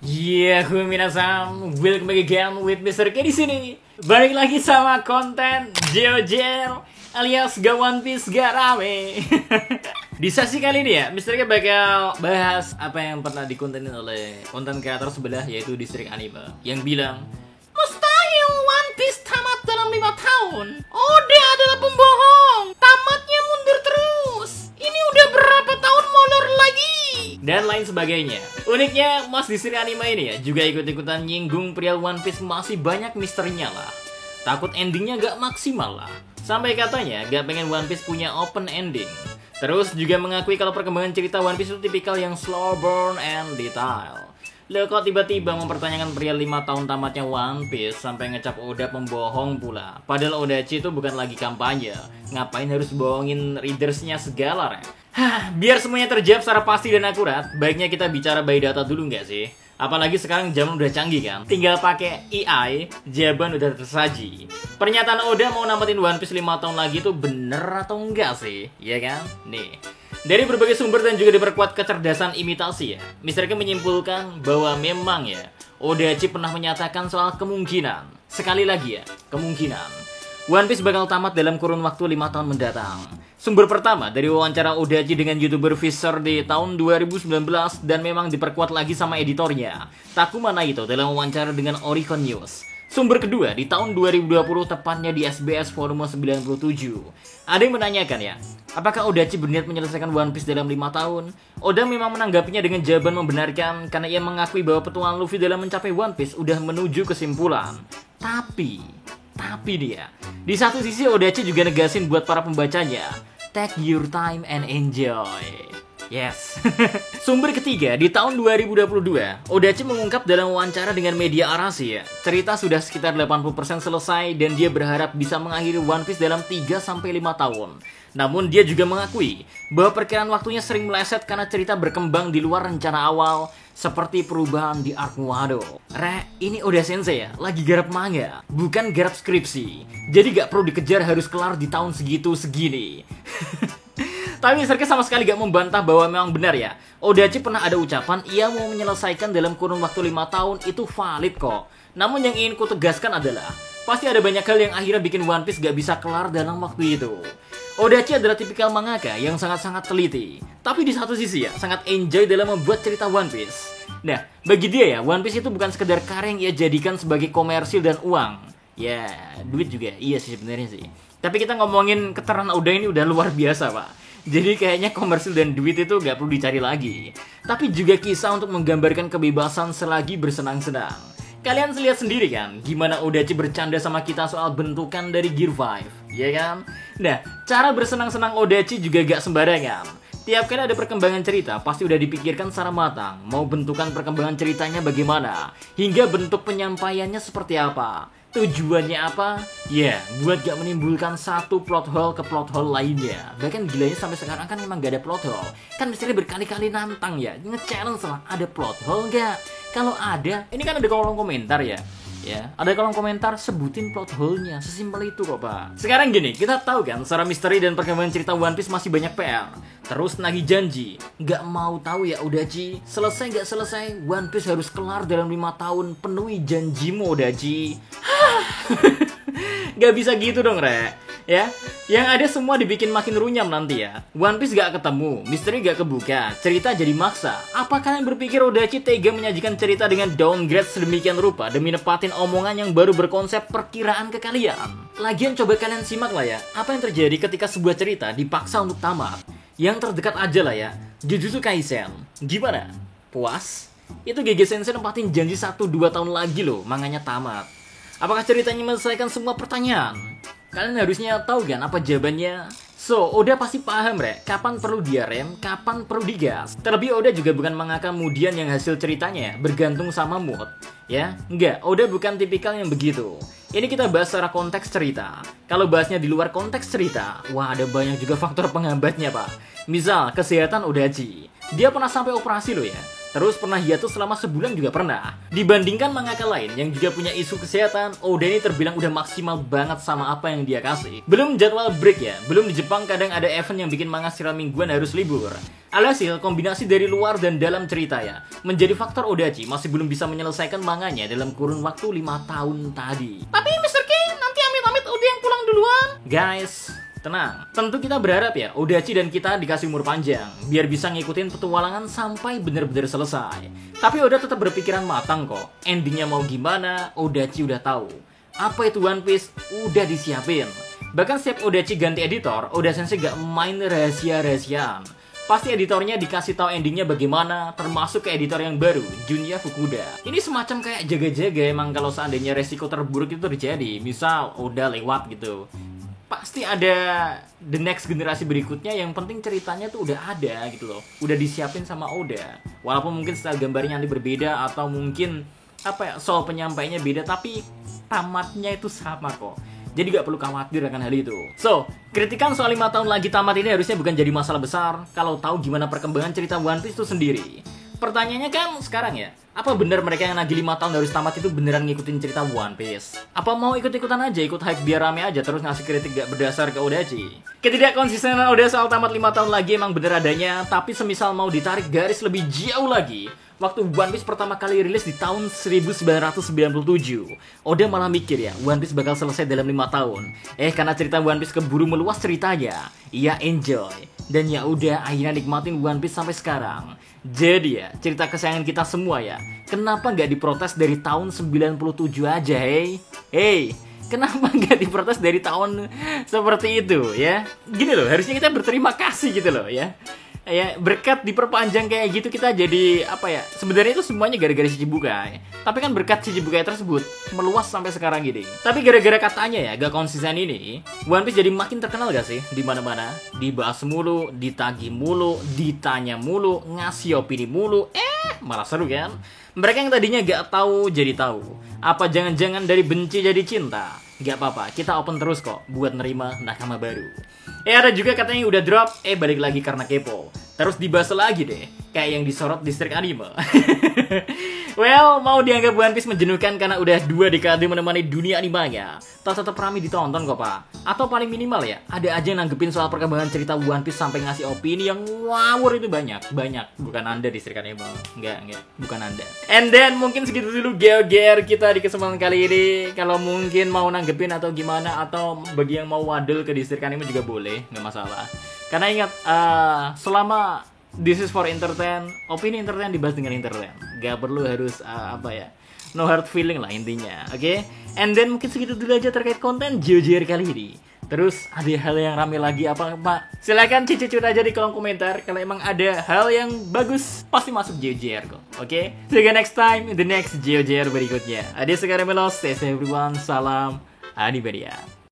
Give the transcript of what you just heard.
Minasan, welcome back again with Mr. K di sini. Balik lagi sama konten JoJo alias gak One Piece gak rame. Di sesi kali ini ya, Mr. K bakal bahas apa yang pernah dikontenin oleh konten kreator sebelah, yaitu Distrik Anime, yang bilang mustahil One Piece tamat dalam 5 tahun. Oda adalah pembohong, tamatnya mundur terus. Ini udah berapa tahun molor lagi? Dan lain sebagainya. Uniknya, Mas Distrik Anime ini ya juga ikut-ikutan nyinggung perihal One Piece masih banyak misterinya lah. Takut endingnya gak maksimal lah. Sampai katanya gak pengen One Piece punya open ending. Terus juga mengakui kalau perkembangan cerita One Piece itu tipikal yang slow burn and detail. Loh kok tiba-tiba mempertanyakan perihal 5 tahun tamatnya One Piece sampai ngecap Oda pembohong pula. Padahal Odachi itu bukan lagi kampanye. Ngapain harus bohongin readersnya segala, Re? Biar semuanya terjawab secara pasti dan akurat, baiknya kita bicara by data dulu nggak sih? Apalagi sekarang zaman udah canggih kan? Tinggal pakai AI, jawaban udah tersaji. Pernyataan Oda mau namatin One Piece 5 tahun lagi itu bener atau enggak sih? Iya kan? Nih, dari berbagai sumber dan juga diperkuat kecerdasan imitasi ya, Mr. K menyimpulkan bahwa memang ya, Odachi pernah menyatakan soal kemungkinan. Sekali lagi ya, kemungkinan One Piece bakal tamat dalam kurun waktu 5 tahun mendatang. Sumber pertama dari wawancara Odachi dengan YouTuber Fisher di tahun 2019 dan memang diperkuat lagi sama editornya, Takuma Naito, dalam wawancara dengan Oricon News. Sumber kedua di tahun 2020, tepatnya di SBS Volume 97. Ada yang menanyakan ya, apakah Odachi berniat menyelesaikan One Piece dalam 5 tahun? Oda memang menanggapinya dengan jawaban membenarkan karena ia mengakui bahwa petualangan Luffy dalam mencapai One Piece udah menuju kesimpulan. Tapi dia, di satu sisi Odachi juga negasin buat para pembacanya, take your time and enjoy. Yes. Sumber ketiga, di tahun 2022, Odachi mengungkap dalam wawancara dengan media Arashi ya, cerita sudah sekitar 80% selesai dan dia berharap bisa mengakhiri One Piece dalam 3-5 tahun. Namun dia juga mengakui bahwa perkiraan waktunya sering meleset karena cerita berkembang di luar rencana awal, seperti perubahan di arc Wado. Ini Oda Sensei ya, lagi garap manga, bukan garap skripsi. Jadi gak perlu dikejar harus kelar di tahun segitu segini. Tapi Mr. K sama sekali gak membantah bahwa memang benar ya, Odachi pernah ada ucapan ia mau menyelesaikan dalam kurun waktu 5 tahun, itu valid kok. Namun yang ingin ku tegaskan adalah, pasti ada banyak hal yang akhirnya bikin One Piece gak bisa kelar dalam waktu itu. Odachi adalah tipikal mangaka yang sangat-sangat teliti, tapi di satu sisi ya, sangat enjoy dalam membuat cerita One Piece. Nah, bagi dia ya, One Piece itu bukan sekedar karya yang ia jadikan sebagai komersil dan uang. Ya, duit juga, iya sih sebenarnya sih. Tapi kita ngomongin keterangan Oda ini udah luar biasa, Pak. Jadi kayaknya komersil dan duit itu gak perlu dicari lagi. Tapi juga kisah untuk menggambarkan kebebasan selagi bersenang-senang. Kalian lihat sendiri kan, gimana Odachi bercanda sama kita soal bentukan dari Gear 5, ya kan? Nah, cara bersenang-senang Odachi juga gak sembarangan. Tiap kali ada perkembangan cerita, pasti udah dipikirkan secara matang. Mau bentukan perkembangan ceritanya bagaimana, hingga bentuk penyampaiannya seperti apa. Tujuannya apa? Ya, buat gak menimbulkan satu plot hole ke plot hole lainnya. Bahkan gilanya sampai sekarang kan memang gak ada plot hole. Kan mestinya berkali-kali nantang ya, nge-challenge lah, ada plot hole gak? Kalau ada, ini kan ada kolom komentar ya. Ya, ada kolom komentar, sebutin plot hole-nya. Sesimpel itu kok, Pak. Sekarang gini, kita tahu kan, secara misteri dan perkembangan cerita One Piece masih banyak PR. Terus nagih janji, gak mau tahu ya Odachi, selesai gak selesai, One Piece harus kelar dalam 5 tahun. Penuhi janjimu Odachi. Gak bisa gitu dong, Re. Ya, yang ada semua dibikin makin runyam nanti ya. One Piece gak ketemu, misteri gak kebuka, cerita jadi maksa. Apa kalian berpikir Odachi tega menyajikan cerita dengan downgrade sedemikian rupa demi nepatin omongan yang baru berkonsep perkiraan ke kalian? Lagian coba kalian simak lah ya, apa yang terjadi ketika sebuah cerita dipaksa untuk tamat. Yang terdekat aja lah ya, Jujutsu Kaisen. Gimana? Puas? Itu GG Sensei nempatin janji 1-2 tahun lagi loh, manganya tamat. Apakah ceritanya menyelesaikan semua pertanyaan? Kalian harusnya tahu kan apa jawabannya? So, Oda pasti paham, Re, kapan perlu dia rem, kapan perlu digas. Terlebih Oda juga bukan mangaka kemudian yang hasil ceritanya bergantung sama mood. Ya, enggak, Oda bukan tipikal yang begitu. Ini kita bahas secara konteks cerita. Kalau bahasnya di luar konteks cerita, wah ada banyak juga faktor penghambatnya, Pak. Misal, kesehatan Odachi. Dia pernah sampai operasi loh ya. Terus pernah hiatus selama sebulan juga pernah. Dibandingkan mangaka lain yang juga punya isu kesehatan, Oda ini terbilang udah maksimal banget sama apa yang dia kasih. Belum jadwal break ya, belum di Jepang kadang ada event yang bikin manga serial mingguan harus libur. Alhasil, kombinasi dari luar dan dalam cerita ya, menjadi faktor Odachi masih belum bisa menyelesaikan manganya dalam kurun waktu 5 tahun tadi. Tapi Mr. K, nanti amit-amit Oda yang pulang duluan. Guys, tenang. Tentu kita berharap ya, Odachi dan kita dikasih umur panjang, biar bisa ngikutin petualangan sampai bener-bener selesai. Tapi Oda tetap berpikiran matang kok. Endingnya mau gimana, Odachi udah tahu. Apa itu One Piece, udah disiapin. Bahkan setiap Odachi ganti editor, Oda Sensei gak main rahasia-rahasiaan. Pasti editornya dikasih tahu endingnya bagaimana, termasuk ke editor yang baru, Junya Fukuda. Ini semacam kayak jaga-jaga emang kalau seandainya resiko terburuk itu terjadi. Misal Oda lewat gitu. Pasti ada the next generasi berikutnya, yang penting ceritanya tuh udah ada gitu loh. Udah disiapin sama Oda. Walaupun mungkin style gambarnya nanti berbeda atau mungkin soal penyampainya beda, tapi tamatnya itu sama kok. Jadi gak perlu khawatir akan hal itu. So, kritikan soal 5 tahun lagi tamat ini harusnya bukan jadi masalah besar kalau tahu gimana perkembangan cerita One Piece itu sendiri. Pertanyaannya kan sekarang ya, apa benar mereka yang lagi 5 tahun harus tamat itu beneran ngikutin cerita One Piece? Apa mau ikut-ikutan aja, ikut hype biar rame aja terus ngasih kritik gak berdasar ke Odachi? Ketidakkonsistenan Oda soal tamat 5 tahun lagi emang bener adanya, tapi semisal mau ditarik garis lebih jauh lagi, waktu One Piece pertama kali rilis di tahun 1997, Oda malah mikir ya, One Piece bakal selesai dalam 5 tahun. Karena cerita One Piece keburu meluas ceritanya, ia enjoy. Dan ya udah, akhirnya nikmatin One Piece sampai sekarang. Jadi ya, cerita kesayangan kita semua ya, kenapa nggak diprotes dari tahun 97 aja, hey? Kenapa nggak diprotes dari tahun seperti itu ya? Gini loh, harusnya kita berterima kasih gitu loh ya. Ya, berkat diperpanjang kayak gitu kita jadi sebenarnya itu semuanya gara-gara Shichibukai. Tapi kan berkat Shichibukai tersebut meluas sampai sekarang gini. Tapi gara-gara katanya ya gak konsisten ini, One Piece jadi makin terkenal gak sih di mana-mana? Dibahas mulu, ditagih mulu, ditanya mulu, ngasih opini mulu. Malah seru kan? Mereka yang tadinya gak tahu jadi tahu. Apa jangan-jangan dari benci jadi cinta? Gak apa-apa, kita open terus kok buat nerima nakama baru. Ada juga katanya yang udah drop, balik lagi karena kepo. Terus dibahas lagi deh, kayak yang disorot distrik anime. Well, mau dianggap One Piece menjenuhkan karena udah 2 dekade menemani dunia animenya, tetap ramai ditonton kok pak. Atau paling minimal ya, ada aja yang nanggepin soal perkembangan cerita One Piece sampai ngasih opini yang ngawur itu banyak. Bukan anda distrik anime, enggak, bukan anda. And then mungkin segitu dulu GeoGR kita di kesempatan kali ini. Kalau mungkin mau nanggepin atau gimana, atau bagi yang mau wadel ke distrik anime juga boleh, nggak masalah. Karena ingat, selama this is for entertain, opini entertain dibahas dengan entertain. Gak perlu harus no hard feeling lah intinya, oke? And then mungkin segitu dulu aja terkait konten GeoGR kali ini. Terus ada hal yang rame lagi apa pak? Silahkan cicut aja di kolom komentar. Kalau emang ada hal yang bagus, pasti masuk GeoGR kok, oke? See you next time in the next GeoGR berikutnya. Adios sekarang melos, stay safe everyone, salam Animania.